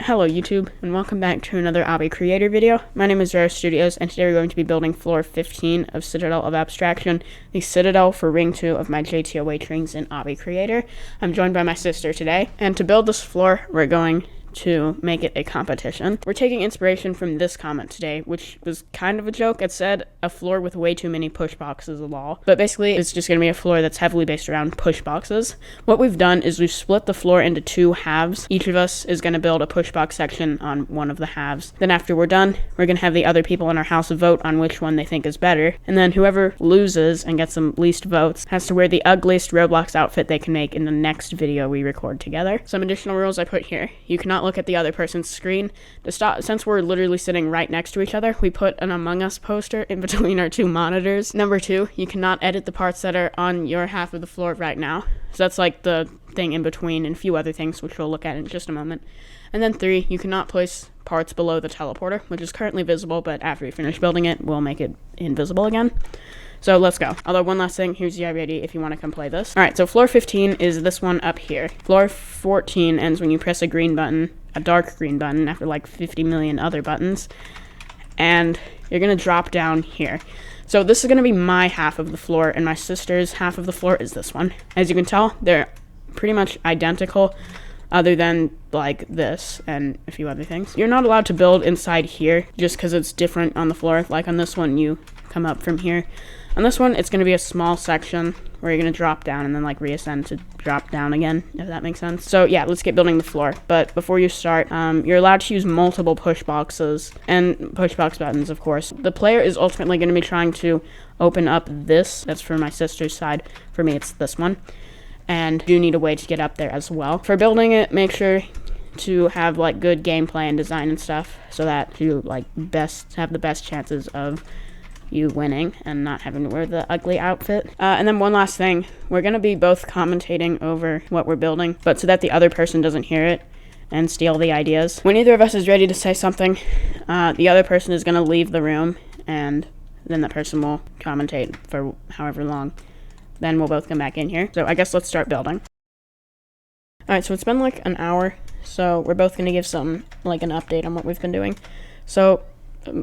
Hello YouTube, and welcome back to another Obby Creator video. My name is Roro Studios, and today we're going to be building floor 15 of Citadel of Abstraction, the Citadel for Ring 2 of my JTOH rings in Obby Creator. I'm joined by my sister today, and to build this floor, we're going to make it a competition. We're taking inspiration from this comment today, which was kind of a joke. It said, a floor with way too many push boxes is a law. But basically, it's just going to be a floor that's heavily based around push boxes. What we've done is we've split the floor into two halves. Each of us is going to build a push box section on one of the halves. Then after we're done, we're going to have the other people in our house vote on which one they think is better. And then whoever loses and gets the least votes has to wear the ugliest Roblox outfit they can make in the next video we record together. Some additional rules I put here. You cannot look at the other person's screen. To stop, since we're literally sitting right next to each other, we put an Among Us poster in between our two monitors. Number 2, you cannot edit the parts that are on your half of the floor right now. So that's like the thing in between and a few other things which we'll look at in just a moment. And then 3, you cannot place parts below the teleporter, which is currently visible, but after we finish building it, we'll make it invisible again. So let's go. Although one last thing, here's the ready if you want to come play this. Alright, so floor 15 is this one up here. Floor 14 ends when you press a green button, a dark green button, after like 50 million other buttons. And you're going to drop down here. So this is going to be my half of the floor, and my sister's half of the floor is this one. As you can tell, they're pretty much identical, other than like this and a few other things. You're not allowed to build inside here just because it's different on the floor. Like on this one, you come up from here. On this one, it's going to be a small section where you're going to drop down and then like reascend to drop down again, if that makes sense. So yeah, let's get building the floor. But before you start, you're allowed to use multiple push boxes and push box buttons, of course. The player is ultimately going to be trying to open up this. That's for my sister's side. For me, it's this one. And you need a way to get up there as well. For building it, make sure to have like good gameplay and design and stuff so that you like have the best chances of you winning and not having to wear the ugly outfit. And then one last thing, we're going to be both commentating over what we're building, but so that the other person doesn't hear it and steal the ideas. When either of us is ready to say something, the other person is going to leave the room, and then that person will commentate for however long. Then we'll both come back in here. So I guess let's start building. Alright, so it's been like an hour, so we're both going to give some, like an update on what we've been doing. So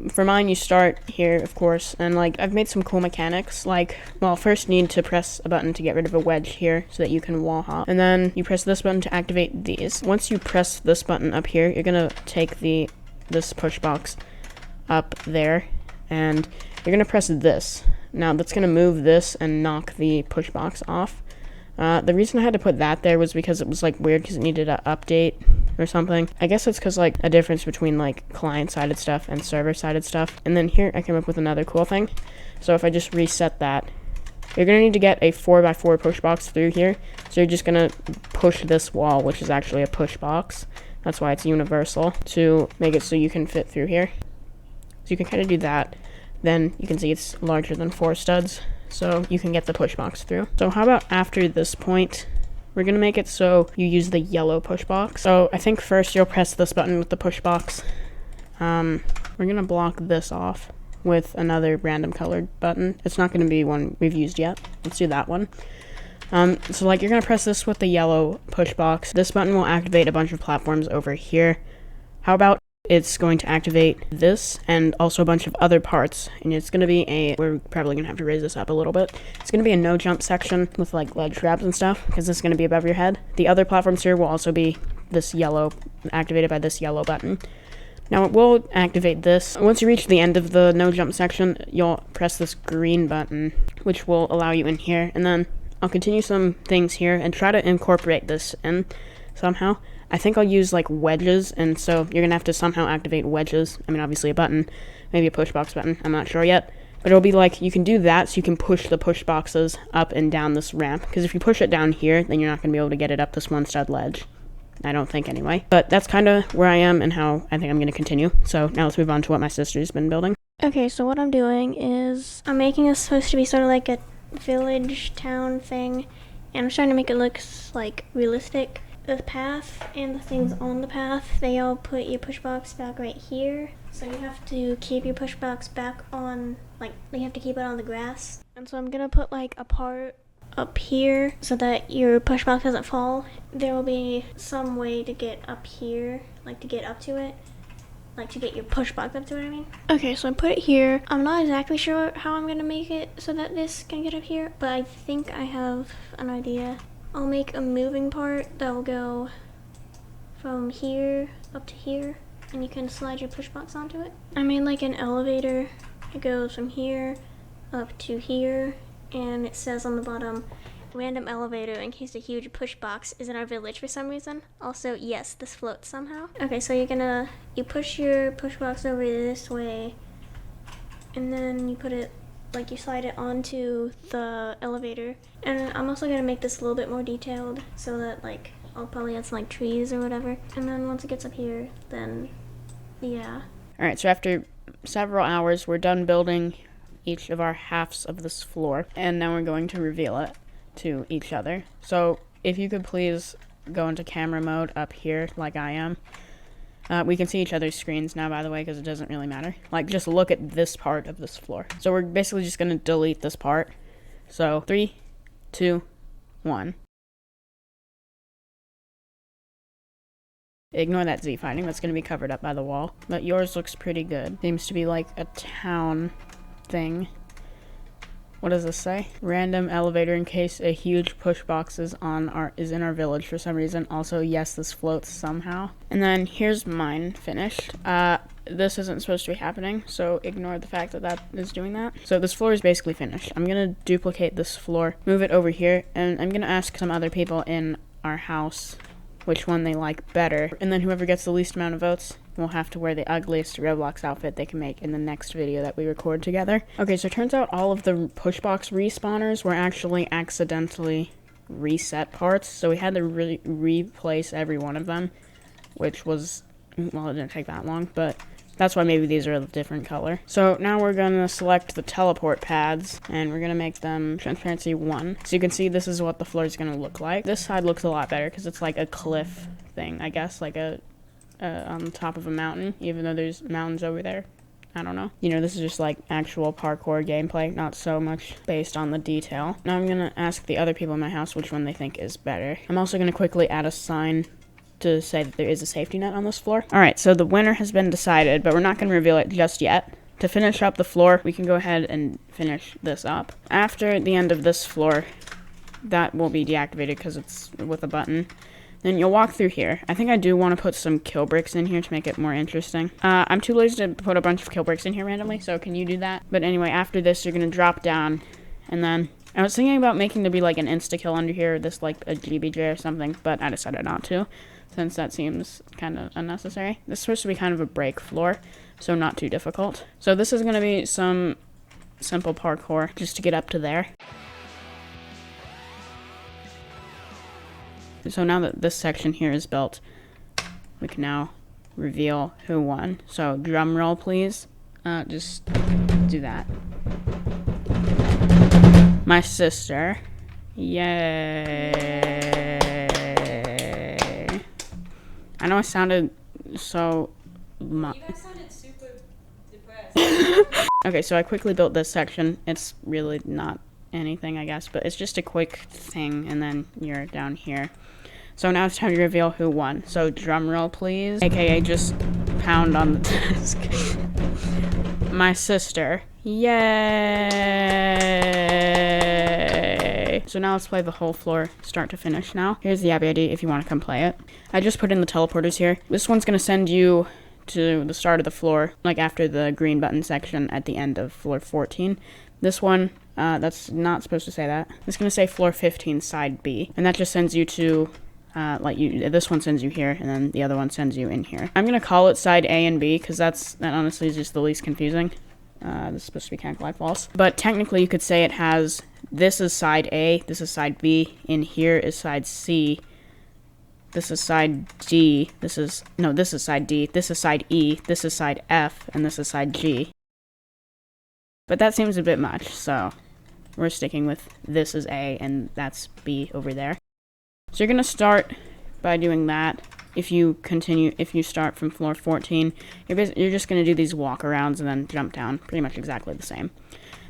for mine, you start here, of course, and like I've made some cool mechanics. Like, well, first need to press a button to get rid of a wedge here so that you can wall hop, and then you press this button to activate these. Once you press this button up here, you're gonna take this push box up there, and you're gonna press this. Now that's gonna move this and knock the push box off. The reason I had to put that there was because it was like weird because it needed an update or something. I guess it's because like a difference between like client-sided stuff and server-sided stuff. And then here I came up with another cool thing. So if I just reset that, you're gonna need to get a 4x4 push box through here. So you're just gonna push this wall, which is actually a push box. That's why it's universal, to make it so you can fit through here. So you can kind of do that. Then you can see it's larger than 4 studs. So you can get the push box through. So how about after this point, we're gonna make it so you use the yellow push box. So I think first you'll press this button with the push box. We're gonna block this off with another random colored button. It's not gonna be one we've used yet. Let's do that one. So like you're gonna press this with the yellow push box. This button will activate a bunch of platforms over here. How about it's going to activate this and also a bunch of other parts, and it's going to be we're probably going to have to raise this up a little bit. It's going to be a no jump section with like ledge grabs and stuff, because it's going to be above your head. The other platforms here will also be this yellow, activated by this yellow button. Now it will activate this. Once you reach the end of the no jump section, you'll press this green button, which will allow you in here, and then I'll continue some things here and try to incorporate this in somehow. I think I'll use like wedges, and so you're gonna have to somehow activate wedges. I mean, obviously a button, maybe a push box button, I'm not sure yet. But it'll be like, you can do that so you can push the push boxes up and down this ramp. Because if you push it down here, then you're not gonna be able to get it up this one stud ledge. I don't think anyway. But that's kind of where I am and how I think I'm gonna continue. So now let's move on to what my sister's been building. Okay, so what I'm doing is I'm making this supposed to be sort of like a village town thing. And I'm trying to make it look like realistic. The path and the things on the path, they all put your push box back right here. So you have to keep your push box back on, like, you have to keep it on the grass. And so I'm gonna put like a part up here so that your push box doesn't fall. There will be some way to get up here, like to get up to it. Like to get your push box up to it, I mean. Okay, so I put it here. I'm not exactly sure how I'm gonna make it so that this can get up here, but I think I have an idea. I'll make a moving part that will go from here up to here, and you can slide your push box onto it. I made like an elevator. It goes from here up to here, and it says on the bottom, random elevator in case a huge push box is in our village for some reason. Also, yes, this floats somehow. Okay, so you push your push box over this way, and then you put it, like you slide it onto the elevator. And I'm also gonna make this a little bit more detailed so that like, I'll probably add some like trees or whatever. And then once it gets up here, then yeah. All right, so after several hours, we're done building each of our halves of this floor, and now we're going to reveal it to each other. So if you could please go into camera mode up here like I am. We can see each other's screens now, by the way, because it doesn't really matter. Like, just look at this part of this floor. So we're basically just going to delete this part. So 3, 2, 1. Ignore that Z finding, that's going to be covered up by the wall. But yours looks pretty good. Seems to be like a town thing. What does this say? Random elevator in case a huge push box is in our village for some reason. Also, yes, this floats somehow. And then here's mine finished. This isn't supposed to be happening, so ignore the fact that that is doing that. So this floor is basically finished. I'm gonna duplicate this floor, move it over here, and I'm gonna ask some other people in our house which one they like better. And then whoever gets the least amount of votes will have to wear the ugliest Roblox outfit they can make in the next video that we record together. Okay, so it turns out all of the Pushbox respawners were actually accidentally reset parts. So we had to replace every one of them, which was, well, it didn't take that long, but that's why maybe these are a different color. So now we're gonna select the teleport pads, and we're gonna make them transparency 1. So you can see this is what the floor is gonna look like. This side looks a lot better because it's like a cliff thing, I guess, like a on the top of a mountain, even though there's mountains over there. I don't know. You know, this is just like actual parkour gameplay, not so much based on the detail. Now I'm gonna ask the other people in my house which one they think is better. I'm also gonna quickly add a sign to say that there is a safety net on this floor. Alright, so the winner has been decided, but we're not going to reveal it just yet. To finish up the floor, we can go ahead and finish this up. After the end of this floor, that will be deactivated because it's with a button. Then you'll walk through here. I think I do want to put some kill bricks in here to make it more interesting. I'm too lazy to put a bunch of kill bricks in here randomly, so can you do that? But anyway, after this, you're going to drop down, and then I was thinking about making there be like an insta-kill under here, this like a GBJ or something, but I decided not to, since that seems kind of unnecessary. This is supposed to be kind of a break floor, so not too difficult. So this is going to be some simple parkour just to get up to there. So now that this section here is built, we can now reveal who won. So drum roll, please. Just do that. My sister. Yay. I know I sounded so... You guys sounded super depressed. Okay, so I quickly built this section. It's really not anything, I guess, but it's just a quick thing, and then you're down here. So now it's time to reveal who won. So drum roll, please. AKA just pound on the desk. My sister. Yay! So now let's play the whole floor, start to finish now. Here's the Obby ID if you want to come play it. I just put in the teleporters here. This one's going to send you to the start of the floor, like after the green button section at the end of floor 14. This one, that's not supposed to say that. It's going to say floor 15, side B. And that just sends you to... this one sends you here, and then the other one sends you in here. I'm gonna call it side A and B, because that honestly is just the least confusing. This is supposed to be kind of like false. But technically you could say it has, this is side A, this is side B, in here is side C, this is side D, this is side D, this is side E, this is side F, and this is side G. But that seems a bit much, so we're sticking with this is A, and that's B over there. So you're going to start by doing that. If you start from floor 14, you're just going to do these walk arounds and then jump down, pretty much exactly the same.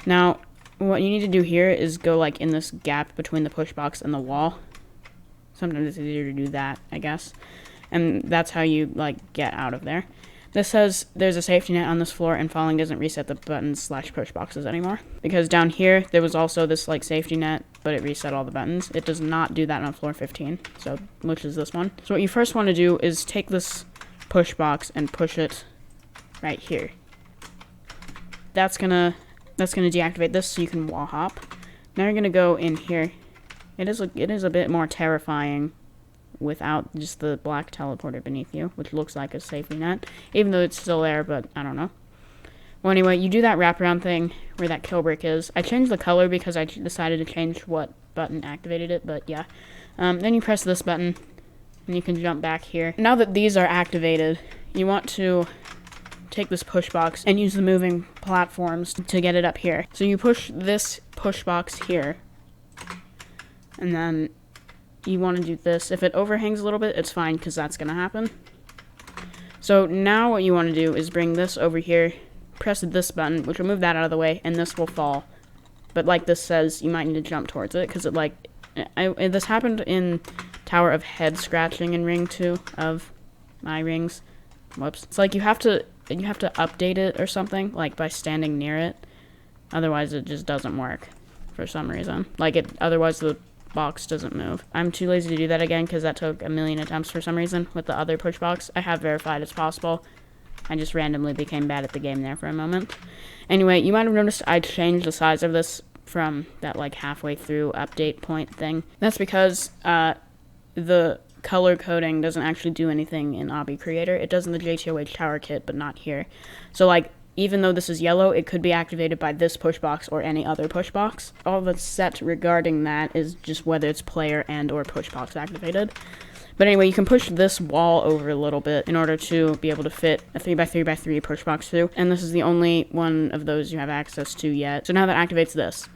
Now, what you need to do here is go like in this gap between the push box and the wall. Sometimes it's easier to do that, I guess. And that's how you like get out of there. This says there's a safety net on this floor and falling doesn't reset the buttons / push boxes anymore. Because down here, there was also this like safety net, but it reset all the buttons. It does not do that on floor 15, so which is this one. So what you first want to do is take this push box and push it right here. That's gonna deactivate this so you can wall hop. Now you're gonna go in here. It is a bit more terrifying without just the black teleporter beneath you, which looks like a safety net, even though it's still there, but I don't know. Well, anyway, you do that wraparound thing where that kill brick is. I changed the color because I decided to change what button activated it, but yeah. Then you press this button, and you can jump back here. Now that these are activated, you want to take this push box and use the moving platforms to get it up here. So you push this push box here, and then you want to do this. If it overhangs a little bit, it's fine because that's going to happen. So now what you want to do is bring this over here, press this button, which will move that out of the way, and this will fall. But like this says, you might need to jump towards it because it like, this happened in Tower of Head Scratching in Ring 2 of my rings. Whoops. It's like you have to update it or something, like by standing near it. Otherwise it just doesn't work for some reason. Otherwise the box doesn't move. I'm too lazy to do that again because that took a million attempts for some reason with the other push box. I have verified it's possible. I just randomly became bad at the game there for a moment. Anyway, you might have noticed I changed the size of this from that like halfway through update point thing. That's because the color coding doesn't actually do anything in Obby Creator. It does in the JTOH Tower Kit, but not here. So like, even though this is yellow, it could be activated by this push box or any other push box. All that's set regarding that is just whether it's player and or push box activated. But anyway, you can push this wall over a little bit in order to be able to fit a 3x3x3 push box through. And this is the only one of those you have access to yet. So now that activates this.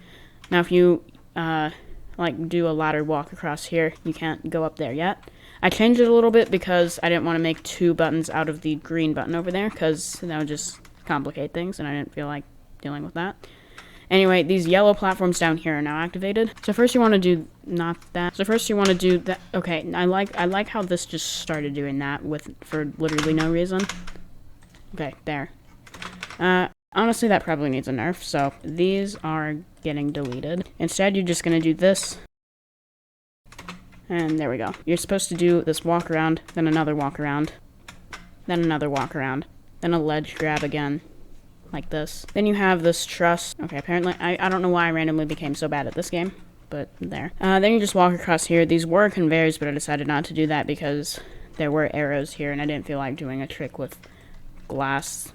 Now if you like do a ladder walk across here, you can't go up there yet. I changed it a little bit because I didn't want to make two buttons out of the green button over there because that would just complicate things, and I didn't feel like dealing with that. Anyway, these yellow platforms down here are now activated. So first you want to do not that. So first you want to do that. Okay, I like how this just started doing that for literally no reason. Okay, there. Honestly, that probably needs a nerf. So these are getting deleted. Instead, you're just gonna do this. And there we go. You're supposed to do this walk around, then another walk around, then another walk around, then a ledge grab again, like this. Then you have this truss. Okay, apparently, I don't know why I randomly became so bad at this game, but there. Then you just walk across here. These were conveyors, but I decided not to do that because there were arrows here, and I didn't feel like doing a trick with glass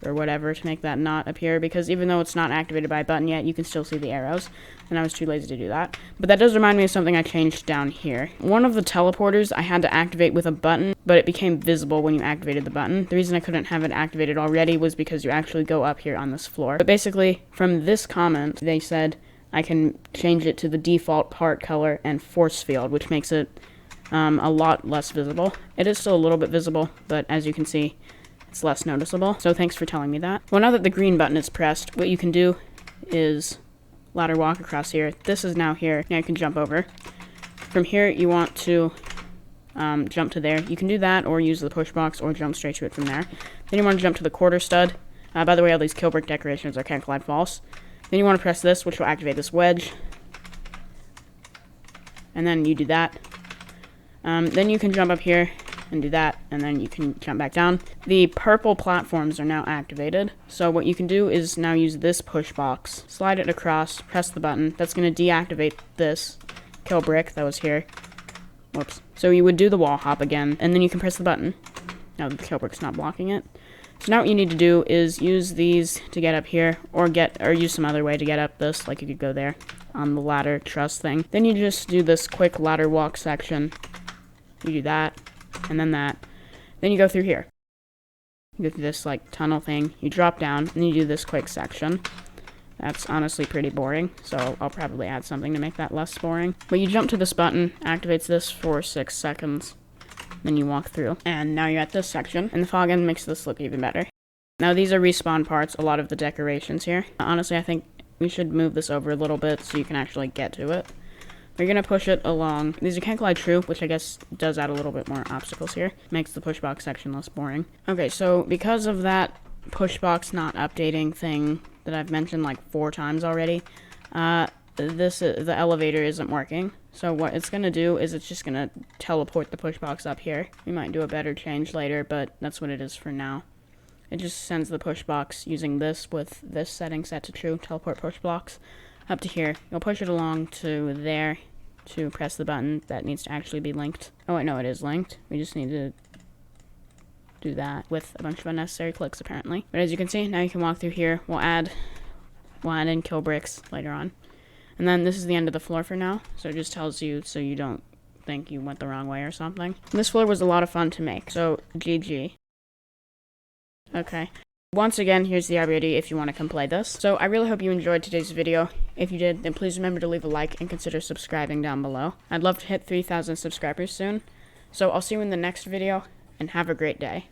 or whatever to make that not appear, because even though it's not activated by a button yet, you can still see the arrows, and I was too lazy to do that. But that does remind me of something I changed down here. One of the teleporters I had to activate with a button, but it became visible when you activated the button. The reason I couldn't have it activated already was because you actually go up here on this floor. But basically, from this comment, they said I can change it to the default part color and force field, which makes it a lot less visible. It is still a little bit visible, but as you can see, it's less noticeable. So thanks for telling me that. Well, now that the green button is pressed, what you can do is ladder walk across here. This is now here. Now you can jump over. From here, you want to jump to there. You can do that or use the push box or jump straight to it from there. Then you want to jump to the quarter stud. By the way, all these kill brick decorations are can't collide false. Then you want to press this, which will activate this wedge. And then you do that. Then you can jump up here and do that, and then you can jump back down. The purple platforms are now activated, so what you can do is now use this push box, slide it across, press the button. That's going to deactivate this kill brick that was here. Whoops. So you would do the wall hop again, and then you can press the button. Now the kill brick's not blocking it. So now what you need to do is use these to get up here, or use some other way to get up this, like you could go there on the ladder truss thing. Then you just do this quick ladder walk section. You do that, and then that. Then you go through here. You go through this like tunnel thing. You drop down, and you do this quick section. That's honestly pretty boring, so I'll probably add something to make that less boring. But you jump to this button, activates this for 6 seconds. Then you walk through, and now you're at this section, and the fog end makes this look even better. Now these are respawn parts, a lot of the decorations here. Honestly, I think we should move this over a little bit so you can actually get to it. We're going to push it along. These can't collide true, which I guess does add a little bit more obstacles here. Makes the pushbox section less boring. Okay, so because of that pushbox not updating thing that I've mentioned like 4 times already, the elevator isn't working. So what it's going to do is it's just going to teleport the pushbox up here. We might do a better change later, but that's what it is for now. It just sends the pushbox using this with this setting set to true, teleport pushbox, up to here. You'll push it along to there to press the button that needs to actually be linked. Oh wait, no, it is linked. We just need to do that with a bunch of unnecessary clicks apparently. But as you can see, now you can walk through here. We'll add in kill bricks later on. And then this is the end of the floor for now. So it just tells you so you don't think you went the wrong way or something. This floor was a lot of fun to make. So GG. Okay. Once again, here's the already if you want to come play this. So I really hope you enjoyed today's video. If you did, then please remember to leave a like and consider subscribing down below. I'd love to hit 3,000 subscribers soon. So I'll see you in the next video, and have a great day.